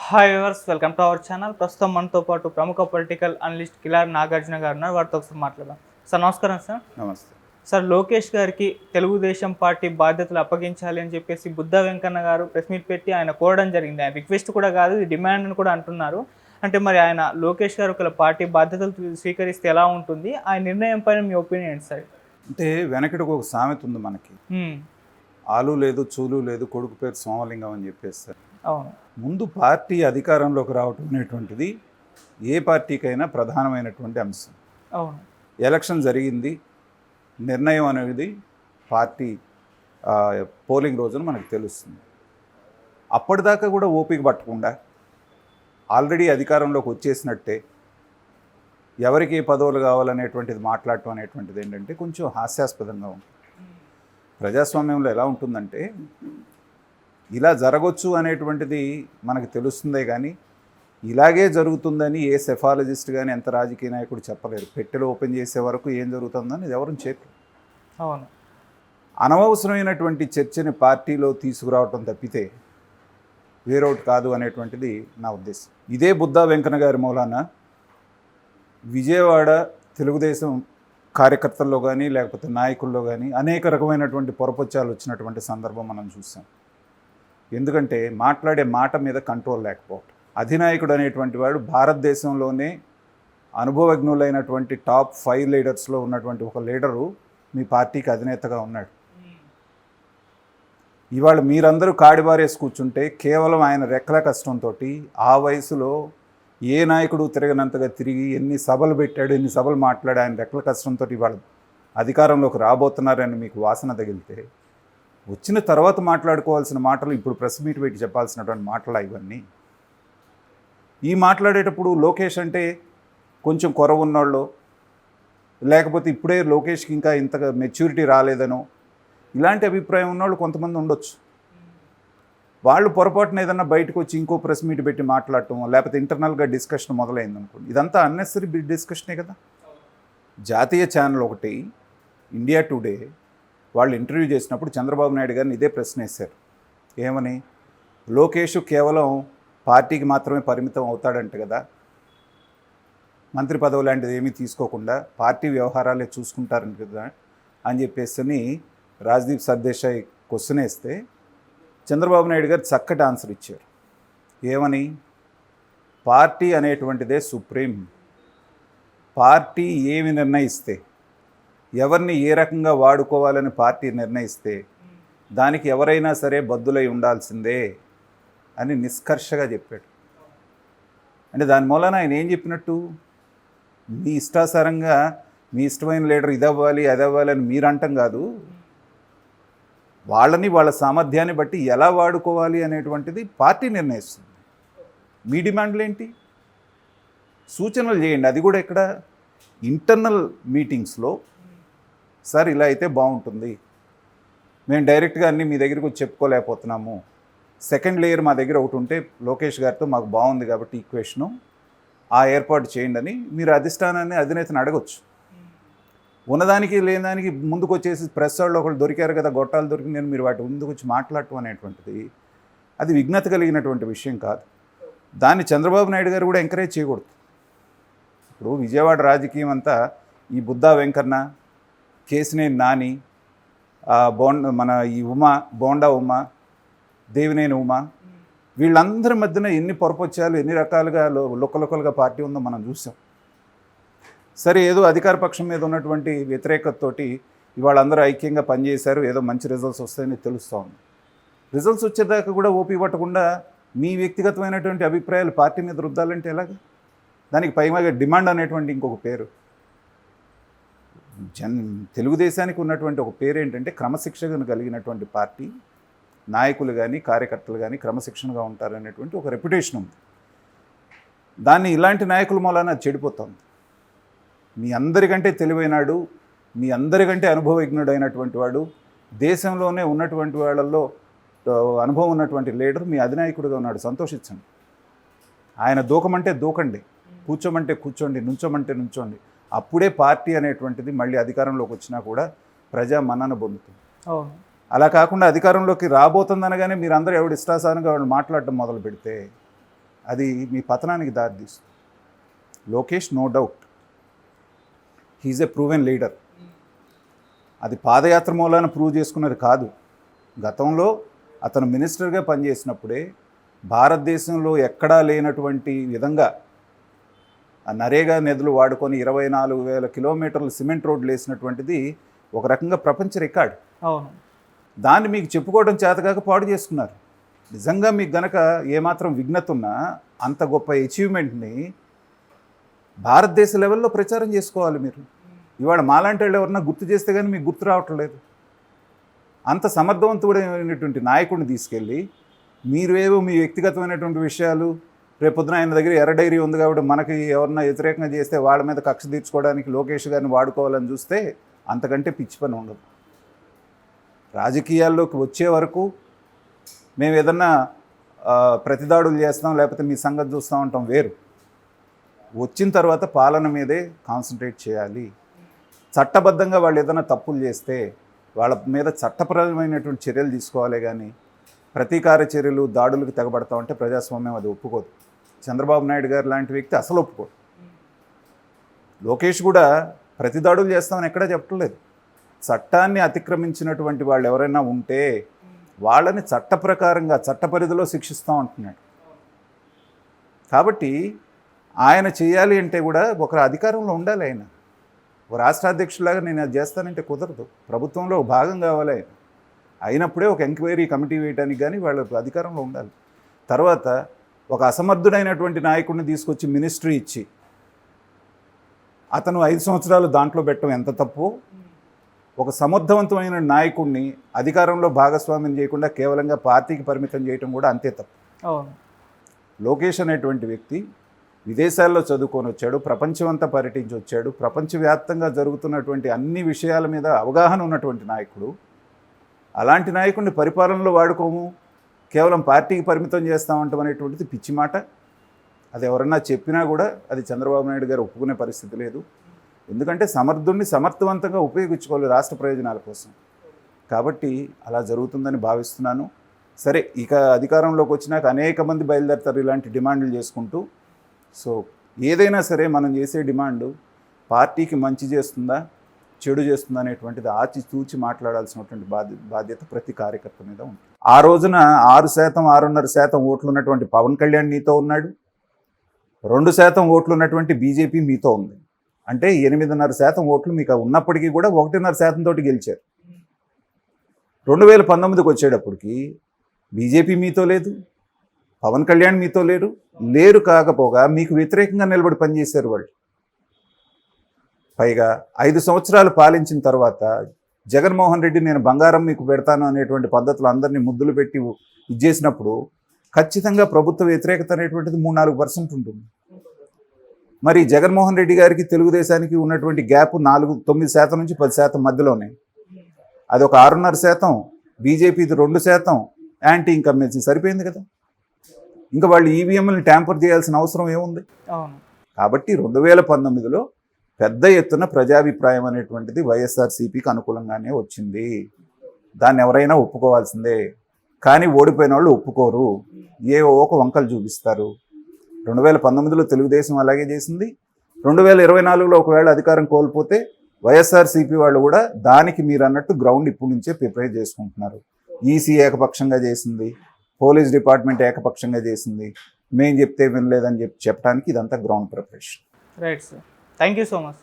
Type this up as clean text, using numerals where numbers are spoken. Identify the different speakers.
Speaker 1: Hi viewers, welcome to our channel. ప్రస్తుతం మనతో పాటు ప్రముఖ పొలిటికల్ అనలిస్ట్ కిలారి నాగార్జున గారు ఉన్నారు. వారితో ఒకసారి మాట్లాడదాం. సార్ నమస్కారం. సార్
Speaker 2: నమస్తే.
Speaker 1: సార్ లోకేష్ గారికి తెలుగుదేశం పార్టీ బాధ్యతలు అప్పగించాలి అని చెప్పేసి బుద్ధా వెంకన్న గారు ప్రెస్ మీట్ పెట్టి ఆయన కోరడం జరిగింది. ఆయన రిక్వెస్ట్ కూడా కాదు, ఇది డిమాండ్ అని కూడా అంటున్నారు. అంటే మరి ఆయన లోకేష్ గారు ఒకవేళ పార్టీ బాధ్యతలు స్వీకరిస్తే ఎలా ఉంటుంది? ఆయన నిర్ణయం పైన మీ ఒపీనియన్ ఏంటి సార్?
Speaker 2: అంటే వెనకటికి ఒక సామెత ఉంది మనకి, ఆలు లేదు చూలు లేదు కొడుకు పేరు సోమలింగం అని చెప్పేస్తారు.
Speaker 1: అవును.
Speaker 2: ముందు పార్టీ అధికారంలోకి రావటం అనేటువంటిది ఏ పార్టీకైనా ప్రధానమైనటువంటి అంశం.
Speaker 1: అవును.
Speaker 2: ఎలక్షన్ జరిగింది, నిర్ణయం అనేది పార్టీ పోలింగ్ రోజున మనకు తెలుస్తుంది. అప్పటిదాకా కూడా ఓపిక పట్టకుండా ఆల్రెడీ అధికారంలోకి వచ్చేసినట్టే ఎవరికి ఏ పదవులు కావాలనేటువంటిది మాట్లాడటం అనేటువంటిది ఏంటంటే కొంచెం హాస్యాస్పదంగా ఉంటుంది. ప్రజాస్వామ్యంలో ఎలా ఉంటుందంటే ఇలా జరగవచ్చు అనేటువంటిది మనకు తెలుస్తుందే కానీ ఇలాగే జరుగుతుందని ఏ సెఫాలజిస్ట్ కానీ ఎంత రాజకీయ నాయకుడు చెప్పలేరు. పెట్టెలు ఓపెన్ చేసే వరకు ఏం జరుగుతుందని ఎవరు చెప్పరు.
Speaker 1: అవును.
Speaker 2: అనవసరమైనటువంటి చర్చని పార్టీలో తీసుకురావటం తప్పితే వేరొకటి కాదు అనేటువంటిది నా ఉద్దేశం. ఇదే బుద్ధా వెంకన్న గారి మూలాన విజయవాడ తెలుగుదేశం కార్యకర్తల్లో కానీ లేకపోతే నాయకుల్లో కానీ అనేక రకమైనటువంటి పొరపచ్చాలు వచ్చినటువంటి సందర్భం మనం చూసాం. ఎందుకంటే మాట్లాడే మాట మీద కంట్రోల్ లేకపోవటం. అధినాయకుడు అనేటువంటి వాడు భారతదేశంలోనే అనుభవజ్ఞులైనటువంటి టాప్ 5 లీడర్స్లో ఉన్నటువంటి ఒక లీడరు మీ పార్టీకి అధినేతగా ఉన్నాడు. ఇవాళ మీరందరూ కాడిబారేసి కూర్చుంటే కేవలం ఆయన రెక్కల కష్టంతో ఆ వయసులో ఏ నాయకుడు తిరగనంతగా తిరిగి ఎన్ని సభలు పెట్టాడు, ఎన్ని సభలు మాట్లాడు, ఆయన రెక్కల కష్టంతో ఇవాళ అధికారంలోకి రాబోతున్నారని మీకు వాసన తగిలితే వచ్చిన తర్వాత మాట్లాడుకోవాల్సిన మాటలు ఇప్పుడు ప్రెస్ మీట్ పెట్టి చెప్పాల్సినటువంటి మాటలు ఇవన్నీ. ఈ మాట్లాడేటప్పుడు లోకేష్ అంటే కొంచెం కొరవ ఉన్నోళ్ళు, లేకపోతే ఇప్పుడే లోకేష్కి ఇంకా ఇంతగా మెచ్యూరిటీ రాలేదనో ఇలాంటి అభిప్రాయం ఉన్నవాళ్ళు కొంతమంది ఉండొచ్చు. వాళ్ళు పొరపాటున ఏదన్నా బయటకు వచ్చి ఇంకో ప్రెస్ మీట్ పెట్టి మాట్లాడటం, లేకపోతే ఇంటర్నల్గా డిస్కషన్ మొదలైంది అనుకోండి, ఇదంతా అన్నెసరీ బిగ్ డిస్కషనే కదా. జాతీయ ఛానల్ ఒకటి ఇండియా టుడే వాళ్ళు ఇంటర్వ్యూ చేసినప్పుడు చంద్రబాబు నాయుడు గారిని ఇదే ప్రశ్న వేశారు. ఏమని? లోకేష్ కేవలం పార్టీకి మాత్రమే పరిమితం అవుతాడంట కదా, మంత్రి పదవి లాంటిది ఏమీ తీసుకోకుండా పార్టీ వ్యవహారాలే చూసుకుంటారంట కదా అని చెప్పేసి రాజ్దీప్ సర్దేశాయ్ క్వశ్చన్ వేస్తే చంద్రబాబు నాయుడు గారు చక్కటి ఆన్సర్ ఇచ్చారు. ఏమని? Party అనేటువంటిదే supreme. పార్టీ ఏమి నిర్ణయిస్తే, ఎవరిని ఏ రకంగా వాడుకోవాలని పార్టీ నిర్ణయిస్తే దానికి ఎవరైనా సరే బద్దులై ఉండాల్సిందే అని నిష్కర్షగా చెప్పాడు. అంటే దాని మూలన ఆయన ఏం చెప్పినట్టు, మీ ఇష్టాసారంగా మీ ఇష్టమైన లీడర్ ఇదవ్వాలి అదవ్వాలి అని మీరు అంటాం కాదు, వాళ్ళని వాళ్ళ సామర్థ్యాన్ని బట్టి ఎలా వాడుకోవాలి అనేటువంటిది పార్టీ నిర్ణయిస్తుంది. మీ డిమాండ్లు ఏంటి? సూచనలు చేయండి. అది కూడా ఇక్కడ ఇంటర్నల్ మీటింగ్స్లో సార్ ఇలా అయితే బాగుంటుంది, మేము డైరెక్ట్గా అన్నీ మీ దగ్గరికి వచ్చి చెప్పుకోలేకపోతున్నాము, సెకండ్ లేయర్ మా దగ్గర ఒకటి ఉంటే లోకేష్ గారితో మాకు బాగుంది కాబట్టి ఈక్వేషను ఆ ఏర్పాటు చేయండి అని మీరు అధిష్టానాన్ని అధినేతను అడగొచ్చు. ఉన్నదానికి లేనిదానికి ముందుకు వచ్చేసి ప్రెస్ వాళ్ళు ఒకళ్ళు దొరికారు కదా, గొట్టాలు దొరికి నేను మీరు వాటి ముందుకు వచ్చి మాట్లాడటం అనేటువంటిది అది విఘ్నత కలిగినటువంటి విషయం కాదు. దాన్ని చంద్రబాబు నాయుడు గారు కూడా ఎంకరేజ్ చేయకూడదు. ఇప్పుడు విజయవాడ రాజకీయం అంతా ఈ బుద్ధా వెంకన్న, కేసినేని నాని, మన ఈ బోండా ఉమా, దేవినేని ఉమా, వీళ్ళందరి మధ్యన ఎన్ని పొరపొచ్చాలు, ఎన్ని రకాలుగా లొక్కలొక్కలుగా పార్టీ ఉందో మనం చూసాం. సరే, ఏదో అధికార పక్షం మీద ఉన్నటువంటి వ్యతిరేకతతోటి ఇవాళ అందరూ ఐక్యంగా పనిచేశారు, ఏదో మంచి రిజల్ట్స్ వస్తాయని తెలుస్తూ ఉంది. రిజల్ట్స్ వచ్చేదాకా కూడా ఓపి పట్టకుండా మీ వ్యక్తిగతమైనటువంటి అభిప్రాయాలు పార్టీ మీద రుద్దాలంటే ఎలాగా? దానికి పైగా డిమాండ్ అనేటువంటి ఇంకొక పేరు. తెలుగుదేశానికి ఉన్నటువంటి ఒక పేరు ఏంటంటే క్రమశిక్షణ కలిగినటువంటి పార్టీ. నాయకులు కానీ కార్యకర్తలు కానీ క్రమశిక్షణగా ఉంటారనేటువంటి ఒక రెప్యుటేషన్ ఉంది. దాన్ని ఇలాంటి నాయకుల మూలాన చెడిపోతుంది. మీ అందరికంటే తెలివైనాడు, మీ అందరికంటే అనుభవజ్ఞుడు అయినటువంటి వాడు, దేశంలోనే ఉన్నటువంటి వాళ్ళల్లో అనుభవం ఉన్నటువంటి లీడర్ మీ అధినాయకుడిగా ఉన్నాడు. సంతోషించండి. ఆయన దూకమంటే దూకండి, కూర్చోమంటే కూర్చోండి, నుంచోమంటే నుంచోండి. అప్పుడే పార్టీ అనేటువంటిది మళ్ళీ అధికారంలోకి వచ్చినా కూడా ప్రజా మన్నన పొందుతుంది. అలా కాకుండా అధికారంలోకి రాబోతుందనగానే మీరందరూ ఎవడు ఇష్టాసారంగా వాళ్ళు మాట్లాడటం మొదలు పెడితే అది మీ పతనానికి దారితీస్తుంది. Lokesh no doubt he is a proven leader. అది పాదయాత్ర మూలాన ప్రూవ్ చేసుకున్నది కాదు. గతంలో అతను మినిస్టర్గా పనిచేసినప్పుడే భారతదేశంలో ఎక్కడా లేనటువంటి విధంగా ఆ నరేగా నిధులు వాడుకొని 24,000 కిలోమీటర్లు సిమెంట్ రోడ్లు వేసినటువంటిది ఒక రకంగా ప్రపంచ రికార్డ్.
Speaker 1: అవును.
Speaker 2: దాన్ని మీకు చెప్పుకోవడం చేతకాక పాడు చేసుకున్నారు. నిజంగా మీకు గనక ఏమాత్రం విఘ్నత ఉన్నా అంత గొప్ప అచీవ్మెంట్ని భారతదేశ లెవెల్లో ప్రచారం చేసుకోవాలి మీరు. ఇవాళ మాలాంటి వాళ్ళు ఎవరన్నా గుర్తు చేస్తే కానీ మీకు గుర్తు రావట్లేదు. అంత సమర్థవంతుడైనటువంటి నాయకుడిని తీసుకెళ్ళి మీరేవో మీ వ్యక్తిగతమైనటువంటి విషయాలు, రేపొద్దున ఆయన దగ్గర ఎర్ర డైరీ ఉంది కాబట్టి మనకి ఎవరన్నా వ్యతిరేకంగా చేస్తే వాళ్ళ మీద కక్ష తీర్చుకోవడానికి లోకేష్ గారిని వాడుకోవాలని చూస్తే అంతకంటే పిచ్చి పని ఉండదు. రాజకీయాల్లోకి వచ్చే వరకు మేము ఏదన్నా ప్రతిదాడులు చేస్తాం లేకపోతే మీ సంగతి చూస్తూ ఉంటాం వేరు. వచ్చిన తర్వాత పాలన మీదే కాన్సన్ట్రేట్ చేయాలి. చట్టబద్ధంగా వాళ్ళు ఏదైనా తప్పులు చేస్తే వాళ్ళ మీద చట్టపరమైనటువంటి చర్యలు తీసుకోవాలి. కానీ ప్రతీకార చర్యలు, దాడులకు తెగబడతామంటే ప్రజాస్వామ్యం అది ఒప్పుకోదు. చంద్రబాబు నాయుడు గారు లాంటి వ్యక్తి అసలు ఒప్పుకోడు. లోకేష్ కూడా ప్రతిదాడులు చేస్తామని ఎక్కడా చెప్పట్లేదు. చట్టాన్ని అతిక్రమించినటువంటి వాళ్ళు ఎవరైనా ఉంటే వాళ్ళని చట్ట ప్రకారంగా చట్ట పరిధిలో శిక్షిస్తాం అంటున్నాడు. కాబట్టి ఆయన చేయాలి అంటే కూడా ఒక అధికారంలో ఉండాలి. ఆయన ఒక రాష్ట్ర అధ్యక్షులాగా నేను అది చేస్తానంటే కుదరదు. ప్రభుత్వంలో ఒక భాగం కావాలి ఆయన. అయినప్పుడే ఒక ఎంక్వైరీ కమిటీ వేయడానికి కానీ వాళ్ళ అధికారంలో ఉండాలి. తర్వాత ఒక అసమర్థుడైనటువంటి నాయకుడిని తీసుకొచ్చి మినిస్ట్రీ ఇచ్చి అతను 5 సంవత్సరాలు దాంట్లో పెట్టడం ఎంత తప్పు, ఒక సమర్థవంతమైన నాయకుడిని అధికారంలో భాగస్వామ్యం చేయకుండా కేవలంగా పార్టీకి పరిమితం చేయడం కూడా అంతే తప్పు. లోకేష్ అనేటువంటి వ్యక్తి విదేశాల్లో చదువుకొని వచ్చాడు, ప్రపంచమంతా పర్యటించి వచ్చాడు, ప్రపంచవ్యాప్తంగా జరుగుతున్నటువంటి అన్ని విషయాల మీద అవగాహన ఉన్నటువంటి నాయకుడు. అలాంటి నాయకుడిని పరిపాలనలో వాడుకోము, కేవలం పార్టీకి పరిమితం చేస్తామంటాం అనేటువంటిది పిచ్చి మాట. అది ఎవరన్నా చెప్పినా కూడా అది చంద్రబాబు నాయుడు గారు ఒప్పుకునే పరిస్థితి లేదు. ఎందుకంటే సమర్థుడిని సమర్థవంతంగా ఉపయోగించుకోవాలి రాష్ట్ర ప్రయోజనాల కోసం. కాబట్టి అలా జరుగుతుందని భావిస్తున్నాను. సరే, ఇక అధికారంలోకి వచ్చినాక అనేక మంది బయలుదేరుతారు ఇలాంటి డిమాండ్లు చేసుకుంటూ. సో ఏదైనా సరే మనం చేసే డిమాండు పార్టీకి మంచి చేస్తుందా చెడు చేస్తుందా అనేటువంటిది ఆచితూచి మాట్లాడాల్సినటువంటి బాధ్యత ప్రతి కార్యకర్త మీద ఉంటుంది. ఆ రోజున 6%, 6.5% ఓట్లు ఉన్నటువంటి పవన్ కళ్యాణ్ మీతో ఉన్నాడు, 2% ఓట్లు ఉన్నటువంటి బీజేపీ మీతో ఉంది. అంటే 8.5% ఓట్లు మీకు ఉన్నప్పటికీ కూడా 1.5% తోటి గెలిచారు. 2019కి వచ్చేటప్పటికి బీజేపీ మీతో లేదు, పవన్ కళ్యాణ్ మీతో లేరు కాకపోగా మీకు వ్యతిరేకంగా నిలబడి పనిచేశారు వాళ్ళు. పైగా 5 సంవత్సరాలు పాలించిన తర్వాత జగన్మోహన్ రెడ్డి నేను బంగారం మీకు పెడతాను అనేటువంటి పద్ధతులు అందరినీ ముద్దులు పెట్టి ఇది చేసినప్పుడు ఖచ్చితంగా ప్రభుత్వ వ్యతిరేకత అనేటువంటిది 3-4% ఉంటుంది. మరి జగన్మోహన్ రెడ్డి గారికి తెలుగుదేశానికి ఉన్నటువంటి గ్యాప్ 9% నుంచి 10% మధ్యలోనే. అది ఒక 6.5%, బీజేపీది 2%, యాంటీ ఇన్కంబెన్సీ సరిపోయింది కదా. ఇంకా వాళ్ళు ఈవీఎంలను ట్యాంపర్ చేయాల్సిన అవసరం ఏముంది? కాబట్టి 2019లో పెద్ద ఎత్తున ప్రజాభిప్రాయం అనేటువంటిది వైఎస్ఆర్సీపీకి అనుకూలంగానే వచ్చింది. దాన్ని ఎవరైనా ఒప్పుకోవాల్సిందే. కానీ ఓడిపోయిన వాళ్ళు ఒప్పుకోరు, ఏవో ఒక వంకలు చూపిస్తారు. 2019లో తెలుగుదేశం అలాగే చేసింది. 2024లో ఒకవేళ అధికారం కోల్పోతే వైఎస్ఆర్సీపీ వాళ్ళు కూడా దానికి మీరు అన్నట్టు గ్రౌండ్ ఇప్పటి నుంచే ప్రిపేర్ చేసుకుంటున్నారు. ఈసీ ఏకపక్షంగా చేసింది, పోలీస్ డిపార్ట్మెంట్ ఏకపక్షంగా చేసింది, మేము చెప్తే వినలేదని చెప్పడానికి ఇదంతా ground preparation.
Speaker 1: Right sir, thank you so much.